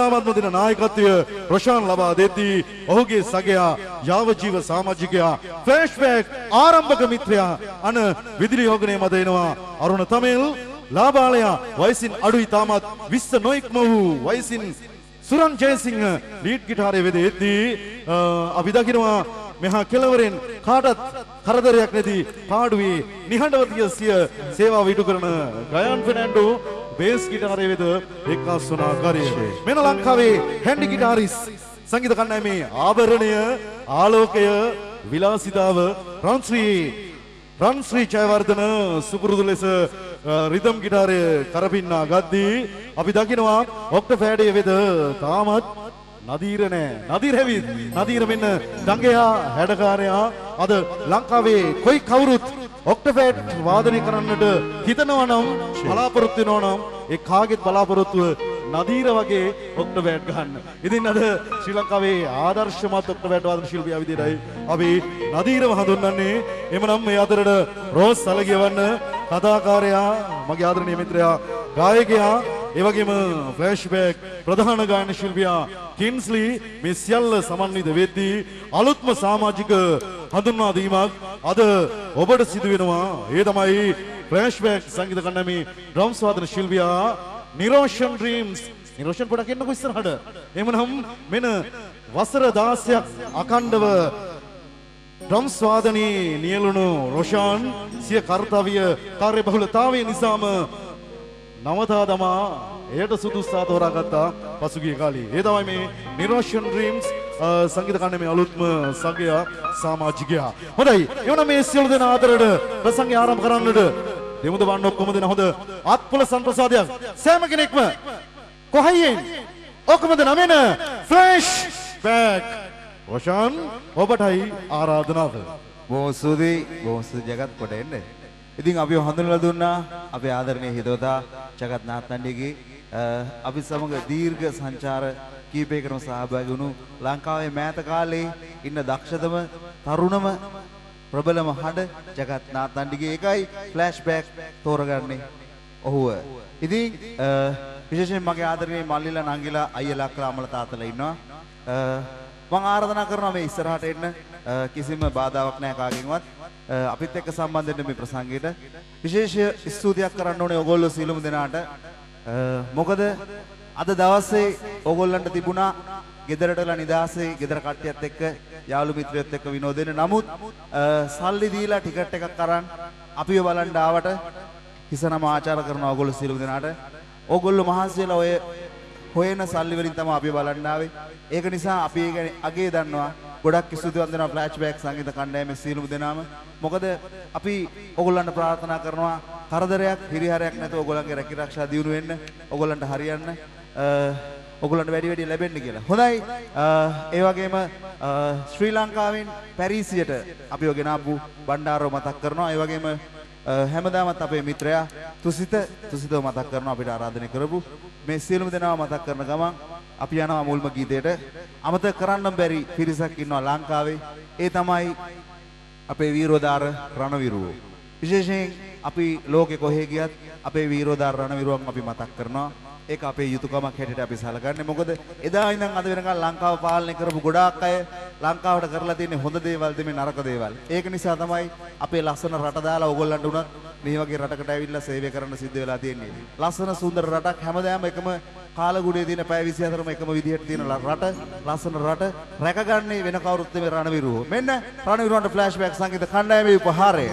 හැමදාමත්ම දෙන නායකත්වය රොෂාන් ලබා දෙති. ඔහුගේ සගයා යාවජීව සමාජිකයා ෆ්ලෑෂ්බැක් ආරම්භක මිත්‍රයා අන විදුලි යෝගනයේ මත එනවා අරුණ තමිල් ලාබාලයා වයසින් අඩුයි තාමත් 20 නොයික්ම වූ වයසින් සුරන් ජයසිංහ ලීඩ් ගිටාරයේ වෙදෙද්දී අපි දකිනවා මෙහා කෙළවරෙන් කාටත් කරදරයක් නැති පාඩුවේ නිහඬව සිය සේවාව ඉටු කරන ගයාන් ෆර්නැන්ඩෝ බේස් ගිටාරයේ වෙද එක්කාස් වන ආකාරය මෙන්න ලංකාවේ හැන්ඩි ගිටාරිස් සංගීත කණ්ඩායමේ ආභරණය ආලෝකය විලාසිතාව රන්ශ්‍රී ජයවර්ධන සුපුරුදු ලෙස රිදම් ගිටාරය කරපින්නා ගද්දී අපි දකිනවා ඔක්ටෆෑඩයේ වෙද තාමත් නදීර නෑ නදීර හැවිත් නදීර මෙන්න දඟයා හැඩකාරයා අද ලංකාවේ කොයි කවුරුත් ඔක්ටෆෑඩ් වාදනය කරන්නට හිතනවා නම් බලාපොරොත්තු වෙනවා නම් ඒ කාගෙත් බලාපොරොත්තුව නදීර වගේ ඔක්ටෆෑඩ් ගන්න. ඉතින් අද ශ්‍රී ලංකාවේ ආදර්ශමත් ඔක්ටෆෑඩ් වාදන ශිල්පියා විදිහටයි අපි නදීරව හඳුන්වන්නේ. එමනම් මේ අතරට රෝස් සලගියවන්න කතාකාරයා මගේ ආදරණීය මිත්‍රයා ගායකයා ඒ වගේම ෆ්ලෑෂ්බැක් ප්‍රධාන ගායන ශිල්පියා කින්ස්ලි මේ සියල්ල සමන්විත වෙද්දී අලුත්ම සමාජික හඳුන්වා දීමක් අද ඔබට සිදු වෙනවා. ඒ තමයි ෆ්ලෑෂ්බැක් සංගීත කණ්ඩායමේ ඩ්‍රම්ස් වාදන ශිල්පියා නිරෝෂන් ඩ්‍රීම්ස්. නිරෝෂන් පොඩක් එන්නකෝ ඉස්සරහට. එමනම් මෙන්න වසර 16ක් අඛණ්ඩව ඩ්‍රම්ස් වාදනයේ නියැලුණු රොෂාන් සිය කාර්යය කාර්යබහුලතාවය නිසාම නවතා දමා එයට සුදුස්සා තෝරාගත්තා පසුගිය කාලේ. ඒ තමයි මේ නිරෝෂන් ඩ්‍රීම්ස් සංගීත කණ්ඩායමේ අලුත්ම සගයා සමාජිකයා. හොඳයි. එවනම් මේ සියලු දෙනා අතරට ප්‍රසංගය ආරම්භ කරන්නට දෙමුද වන්න ඔක්කොම දෙන හොඳ අත්පොළ සම්ප්‍රසාදයක් සෑම කෙනෙක්ම කොහයියෙන් ඔක්කොම දෙන මෙන්න ෆ්ලෑෂ් බෑක් රොෂාන් ඔබටයි ආරාධනාව. බොහොම සුදි ජගත් කොට එන්නේ. ඉතින් අපි හඳුන්වලා දුන්නා අපේ ආදරණීය හිතවතා ජගත් නාත්නණ්ඩිගේ අපි සමග දීර්ඝ සංචාර කීපයකටම සහභාගී වුණු ලංකාවේ මෑත කාලේ ඉන්න දක්ෂතම තරුණම ප්‍රබලම හඬ ජගත් නාත්නණ්ඩිගේ එකයි ෆ්ලෑෂ්බැක් තෝරගන්නේ ඔහුව. ඉතින් විශේෂයෙන් මගේ ආදරණීය මල්ලිලා නංගිලා අයියලා අක්කලා අම්මලා තාත්තලා ඉන්නවා. මම ආරාධනා කරනවා මේ ඉස්සරහට එන්න කිසිම බාධාවක් නැහැ කාගෙන්වත්. අපිත් එක්ක සම්බන්ධ වෙන්න මේ ප්‍රසංගයට විශේෂ ස්තුතියක් කරන්න ඕනේ ඔයගොල්ලෝ සියලුම දෙනාට. මොකද අද දවසේ ඕගොල්ලන්ට තිබුණා ගෙදරටලා නිදාසේ ගෙදර කට්ටියත් එක්ක යාළු මිත්‍රයොත් එක්ක විනෝදෙන්න. නමුත් සල්ලි දීලා ටිකට් එකක් අරන් අපිව බලන්න ආවට හිසනම ආචාර කරන ඕගොල්ලෝ සියලුම දෙනාට ඕගොල්ලෝ මහන්සි වෙලා ඔය හොයන සල්ලි වලින් තමයි අපි බලන්න ආවේ. ඒක නිසා අපි ඒක අගේ දන්නවා. ගොඩක් ස්තුතිවන්ත වෙනවා ෆ්ලෑෂ්බැක් සංගීත කණ්ඩායමේ සියලුම දෙනාම. මොකද අපි ඕගොල්ලන්ට ප්‍රාර්ථනා කරනවා කරදරයක් හිරිහැරයක් නැතුව ඕගොල්ලන්ගේ රැකිරක්ෂා දියුණු වෙන්න, ඕගොල්ලන්ට හරියන්න, ඕගොල්ලන්ට වැඩි ලැබෙන්න කියලා. හොඳයි. ඒ වගේම ශ්‍රී ලංකාවෙන් පැරිසියට අපිව ගෙනාපු බණ්ඩාරව මතක් කරනවා. ඒ වගේම හැමදාමත් අපේ මිත්‍රයා තුසිතව මතක් කරනවා අපිට ආරාධනය කරපු මේ සියලුම දෙනාව මතක් කරන ගමන් අපි යනවා මුල්ම ගීතයට. අමතක කරන්න බැරි පිරිසක් ඉන්නවා ලංකාවේ. ඒ තමයි අපේ වීරෝදාර රණවිරුවෝ. විශේෂයෙන් අපි ලෝකෙ කොහේ ගියත් අපේ වීරෝදාර රණවිරුවන් අපි මතක් කරනවා. ඒක අපේ යුතුයකමක් හැටියට අපි සලකන්නේ. මොකද එදා ඉඳන් අද වෙනකන් ලංකාව පාලනය කරපු ගොඩාක් අය ලංකාවට කරලා තියෙන්නේ හොඳ දේවල් දෙමේ නරක දේවල්. ඒක නිසා තමයි අපේ ලස්සන රට දාලා ඕගොල්ලන්ට උනත් මේ වගේ රටකට ඇවිල්ලා සේවය කරන්න සිද්ධ වෙලා තියෙන්නේ. ලස්සන සුන්දර රටක් හැමදාම එකම කාලගුඩේ තියෙන පැය 24ම එකම විදිහට තියෙන රට, ලස්සන රට රැකගන්නේ වෙන කවුරුත් නෙමෙයි රණවිරුවෝ. මෙන්න රණවිරුවන්ට ෆ්ලෑෂ්බැක් සංගීත කණ්ඩායමේ උපහාරය.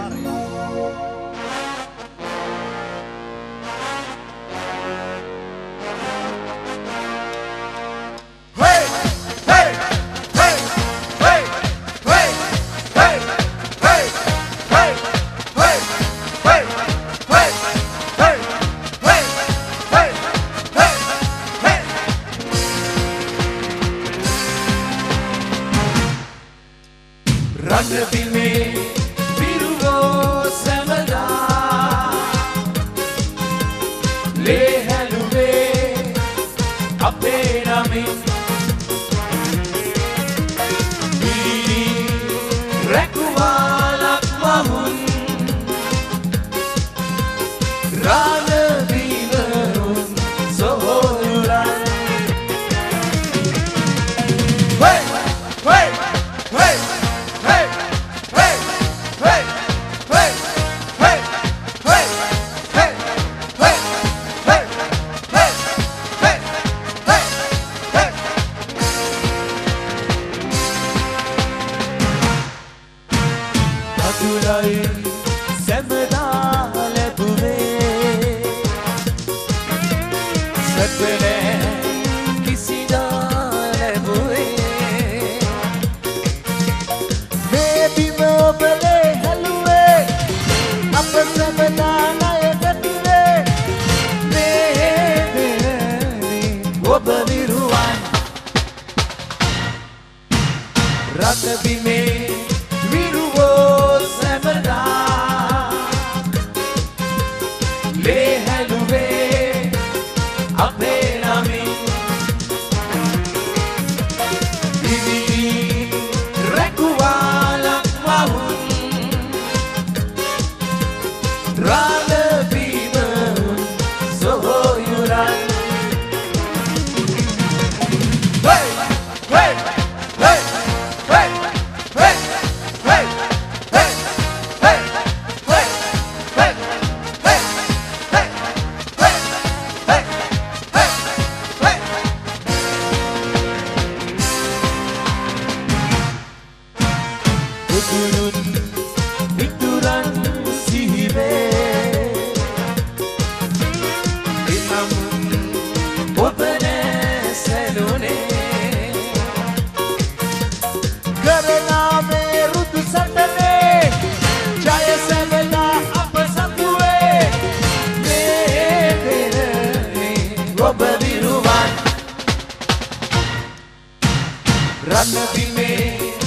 රතබිමේ විරුවෝ සැමදා ලේ හැලුවේ අපේ නමින් විවිධ රැකුවාලක් වහුන් රාලබීම සොහොයුරන් Run the